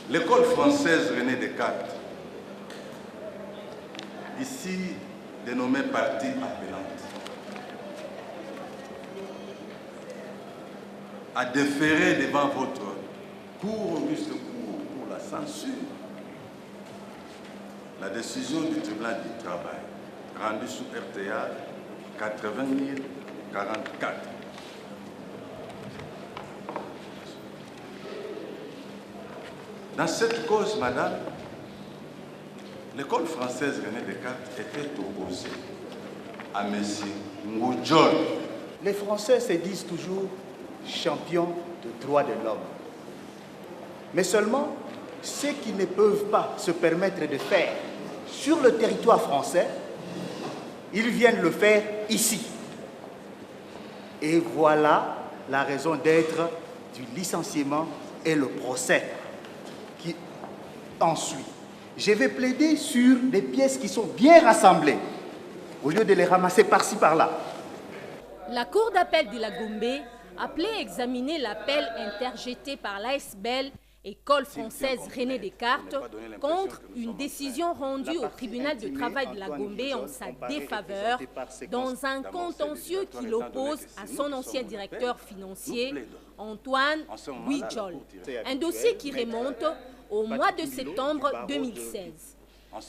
L'école française René Descartes, ici dénommée partie appelante, a déféré devant votre cour auguste cour pour la censure la décision du tribunal du travail rendue sous RTA 80 044. Dans cette cause, madame, l'école française René Descartes était opposée à M. Ngoudjol. Les Français se disent toujours champions des droits de l'homme. Mais seulement, ceux qui ne peuvent pas se permettre de faire sur le territoire français, ils viennent le faire ici. Et voilà la raison d'être du licenciement et le procès qui ensuit. Je vais plaider sur des pièces qui sont bien rassemblées, au lieu de les ramasser par-ci, par-là. La Cour d'appel de la Gombe appelait à examiner l'appel interjeté par l'ASBEL, École française René Descartes, contre une décision rendue au tribunal de travail de la Gombe en sa défaveur dans un contentieux qui l'oppose à son ancien directeur financier, Antoine Ngoudjol. Un dossier qui remonte au mois de septembre 2016.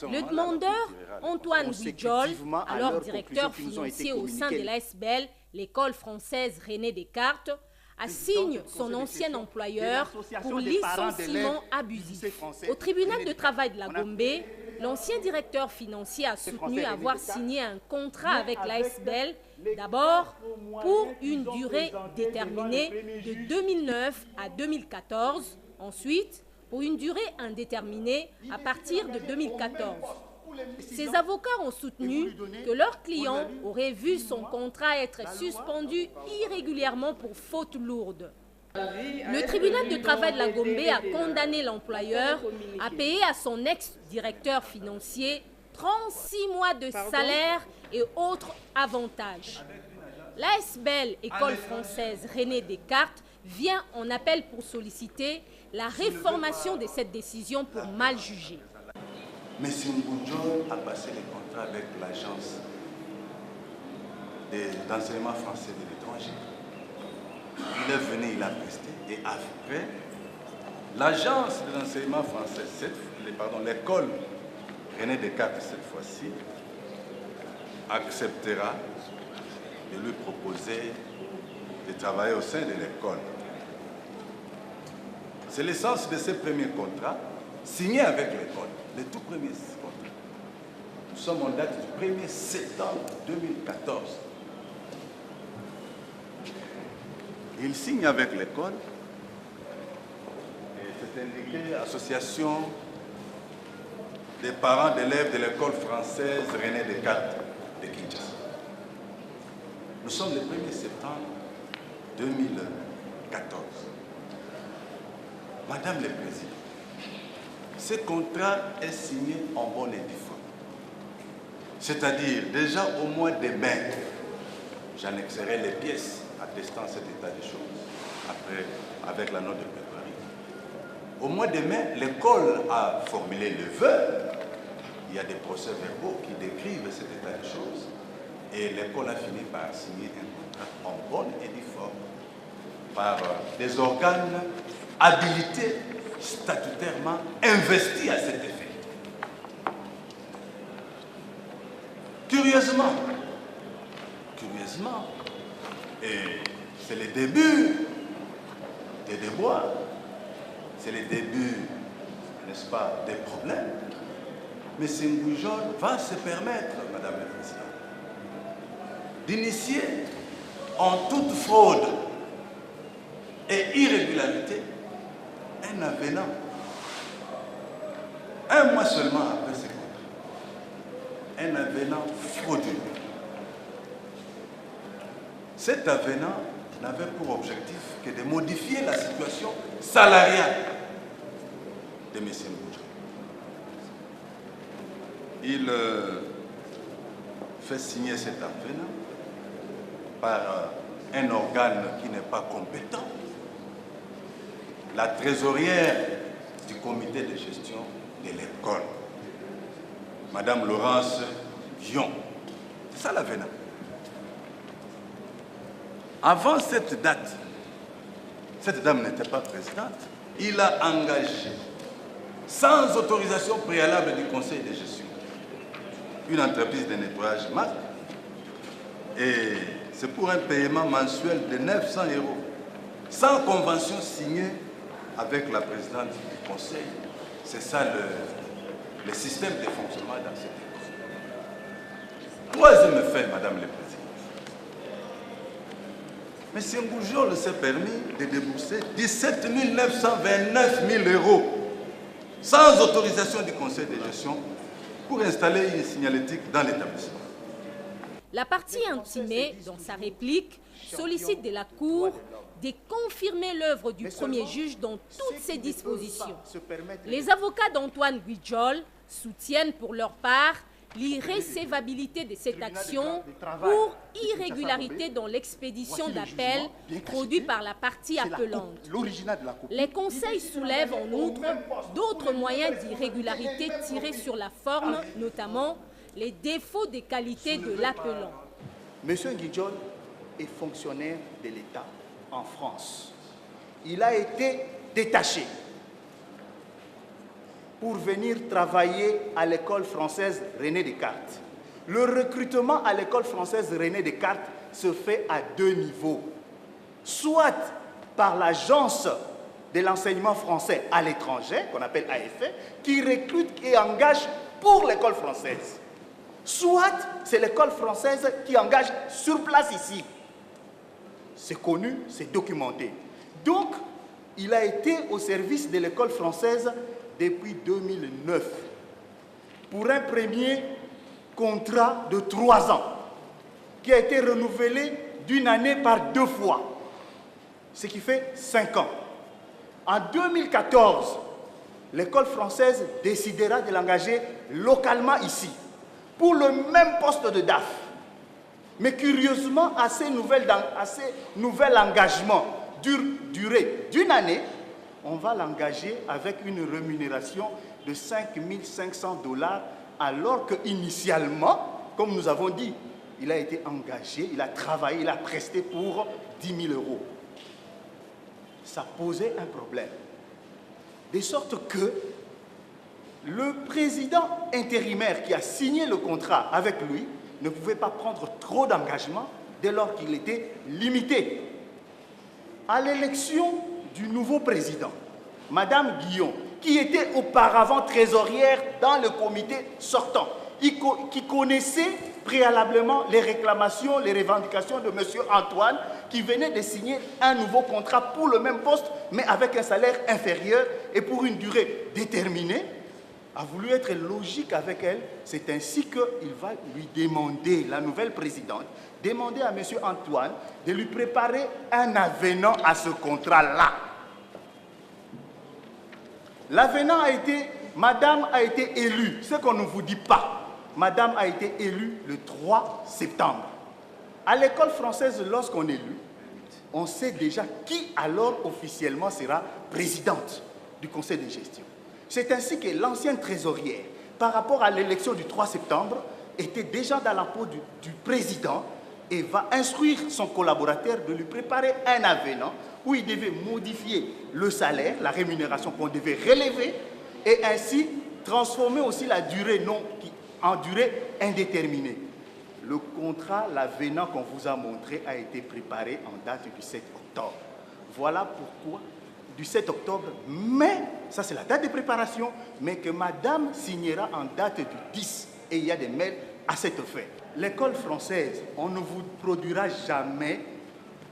Le demandeur, Antoine Ngoudjol, alors directeur financier au sein de l'ASBEL, l'école française René Descartes, assigne son ancien employeur pour licenciement abusif. Au tribunal de travail de la Gombe, l'ancien directeur financier a soutenu avoir signé un contrat avec l'ASBEL, d'abord pour une durée déterminée de 2009 à 2014, ensuite pour une durée indéterminée à partir de 2014. Ces avocats ont soutenu que leur client aurait vu son contrat être suspendu irrégulièrement pour faute lourde. Le tribunal de travail de la Gombe a condamné l'employeur à payer à son ex-directeur financier 36 mois de salaire et autres avantages. L'ASBEL, École française René Descartes, vient en appel pour solliciter la réformation de cette décision pour mal jugée. M. Ngoudjol a passé les contrats avec l'agence d'enseignement français de l'étranger. Il est venu, il a presté, et après, l'agence de l'enseignement français, l'école René Descartes cette fois-ci, acceptera de lui proposer de travailler au sein de l'école. C'est l'essence de ce premier contrat signé avec l'école, le tout premier contrat. Nous sommes en date du 1er septembre 2014. Il signe avec l'école, et c'est indiqué Association des parents d'élèves de l'école française René Descartes de Kinshasa. Nous sommes le 1er septembre 2014. Madame le Président, ce contrat est signé en bonne et due forme. C'est-à-dire, déjà au mois de mai, j'annexerai les pièces attestant cet état de choses, après, avec la note de plaidoirie. Au mois de mai, l'école a formulé le vœu. Il y a des procès-verbaux qui décrivent cet état de choses. Et l'école a fini par signer un contrat en bonne et due forme par des organes habilités statutairement investis à cet effet. Curieusement, et c'est le début des déboires, c'est le début, n'est-ce pas, des problèmes, mais M. Ngoudjol va se permettre, Madame la Présidente, d'initier en toute fraude et irrégularité un avenant, un mois seulement après ce contrat, un avenant frauduleux. Cet avenant n'avait pour objectif que de modifier la situation salariale de M. Ngoudjol. Il fait signer cet avenant par un organe qui n'est pas compétent. La trésorière du comité de gestion de l'école, Madame Laurence Guillon. C'est ça l'avenant. Avant cette date, cette dame n'était pas présidente, il a engagé, sans autorisation préalable du conseil de gestion, une entreprise de nettoyage MAC, et c'est pour un paiement mensuel de 900 €, sans convention signée avec la présidente du conseil. C'est ça le système de fonctionnement dans cette école. Troisième fait, Madame la Présidente. M. Ngoujol s'est permis de débourser 17 929 000 € sans autorisation du conseil de gestion pour installer une signalétique dans l'établissement. La partie intimée, dans sa réplique, sollicite de la Cour de confirmer l'œuvre du premier juge dans toutes ses dispositions. Les avocats d'Antoine Ngoujol soutiennent pour leur part l'irrécevabilité de cette action pour irrégularité dans l'expédition d'appel produit par la partie appelante. Les conseils soulèvent en outre d'autres moyens d'irrégularité tirés sur la forme, notamment les défauts de qualité de l'appelant. M. Ngoujol est fonctionnaire de l'État en France. Il a été détaché pour venir travailler à l'école française René Descartes. Le recrutement à l'école française René Descartes se fait à deux niveaux. Soit par l'agence de l'enseignement français à l'étranger, qu'on appelle AFE, qui recrute et engage pour l'école française. Soit c'est l'école française qui engage sur place ici. C'est connu, c'est documenté. Donc, il a été au service de l'école française depuis 2009 pour un premier contrat de 3 ans qui a été renouvelé d'une année par 2 fois, ce qui fait 5 ans. En 2014, l'école française décidera de l'engager localement ici pour le même poste de DAF. Mais curieusement, à ces nouvel engagement durée d'une année, on va l'engager avec une rémunération de 5 500 $, alors qu'initialement, comme nous avons dit, il a été engagé, il a travaillé, il a presté pour 10 000 €. Ça posait un problème. De sorte que le président intérimaire qui a signé le contrat avec lui ne pouvait pas prendre trop d'engagement dès lors qu'il était limité. À l'élection du nouveau président, Madame Guillon, qui était auparavant trésorière dans le comité sortant, qui connaissait préalablement les réclamations, les revendications de M. Antoine, qui venait de signer un nouveau contrat pour le même poste, mais avec un salaire inférieur et pour une durée déterminée, a voulu être logique avec elle. C'est ainsi qu'il va lui demander, la nouvelle présidente, demander à M. Antoine de lui préparer un avenant à ce contrat-là. L'avenant a été, Madame a été élue, ce qu'on ne vous dit pas. Madame a été élue le 3 septembre. À l'école française, lorsqu'on est élu, on sait déjà qui alors officiellement sera présidente du conseil de gestion. C'est ainsi que l'ancienne trésorière, par rapport à l'élection du 3 septembre, était déjà dans la peau du président et va instruire son collaborateur de lui préparer un avenant où il devait modifier le salaire, la rémunération qu'on devait relever et ainsi transformer aussi la durée en durée indéterminée. Le contrat, l'avenant qu'on vous a montré a été préparé en date du 7 octobre. Voilà pourquoi, du 7 octobre, mais, ça c'est la date de préparation, mais que Madame signera en date du 10. Et il y a des mails à cet effet. L'école française, on ne vous produira jamais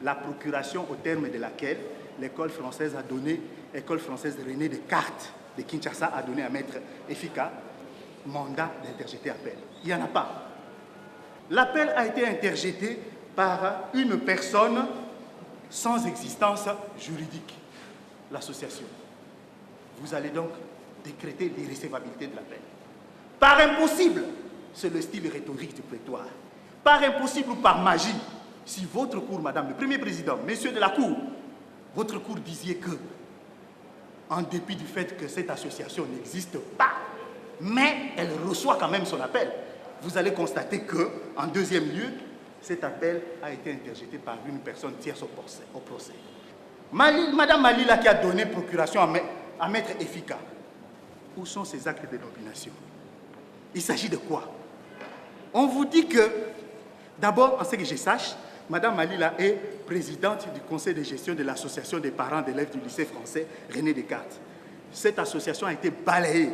la procuration au terme de laquelle l'école française a donné, l'école française René Descartes de Kinshasa a donné à Maître Efika mandat d'interjeter appel. Il n'y en a pas. L'appel a été interjeté par une personne sans existence juridique, l'association. Vous allez donc décréter l'irrécevabilité de l'appel. Par impossible, c'est le style rhétorique du prétoire. Par impossible ou par magie, si votre cour, Madame le Premier Président, Messieurs de la Cour, votre cour disiez que, en dépit du fait que cette association n'existe pas, mais elle reçoit quand même son appel. Vous allez constater que, en deuxième lieu, cet appel a été interjeté par une personne tierce au procès. Madame Malila qui a donné procuration à Maître Efika. Où sont ces actes de nomination? Il s'agit de quoi? On vous dit que, d'abord, en ce que je sache, Madame Malila est présidente du conseil de gestion de l'association des parents d'élèves du lycée français René Descartes. Cette association a été balayée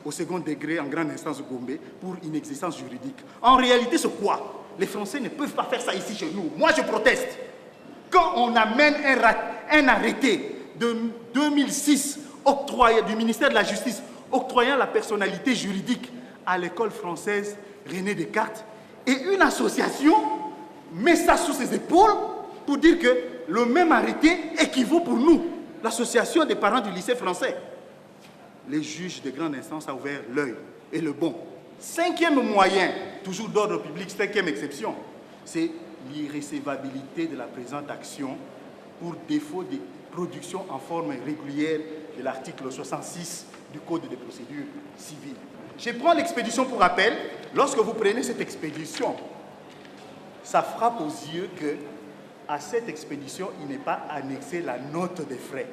au second degré en grande instance Gombe pour inexistence juridique. En réalité, c'est quoi? Les Français ne peuvent pas faire ça ici chez nous. Moi, je proteste. Quand on amène un arrêté de 2006 octroyé du ministère de la Justice octroyant la personnalité juridique à l'école française René Descartes, et une association met ça sous ses épaules pour dire que le même arrêté équivaut pour nous, l'association des parents du lycée français. Les juges de grande instance ont ouvert l'œil et le bon. Cinquième moyen, toujours d'ordre public, cinquième exception, c'est l'irrécevabilité de la présente action pour défaut de production en forme régulière de l'article 66 du Code des procédures civiles. Je prends l'expédition pour rappel. Lorsque vous prenez cette expédition, ça frappe aux yeux que à cette expédition, il n'est pas annexé la note des frais.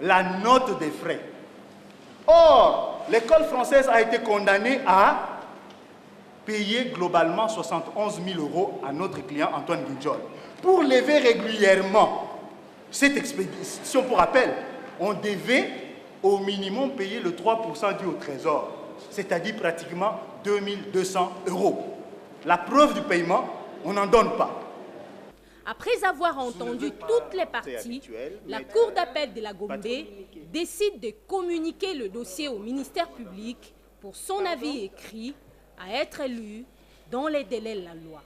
La note des frais. Or, l'école française a été condamnée à payer globalement 71 000 € à notre client Antoine Guidjol. Pour lever régulièrement cette expédition, pour rappel, on devait au minimum payer le 3% dû au trésor, c'est-à-dire pratiquement 2200 €. La preuve du paiement, on n'en donne pas. Après avoir entendu toutes les parties, la Cour d'appel de la Gombe décide de communiquer le dossier au ministère public pour son avis écrit à être lu dans les délais de la loi.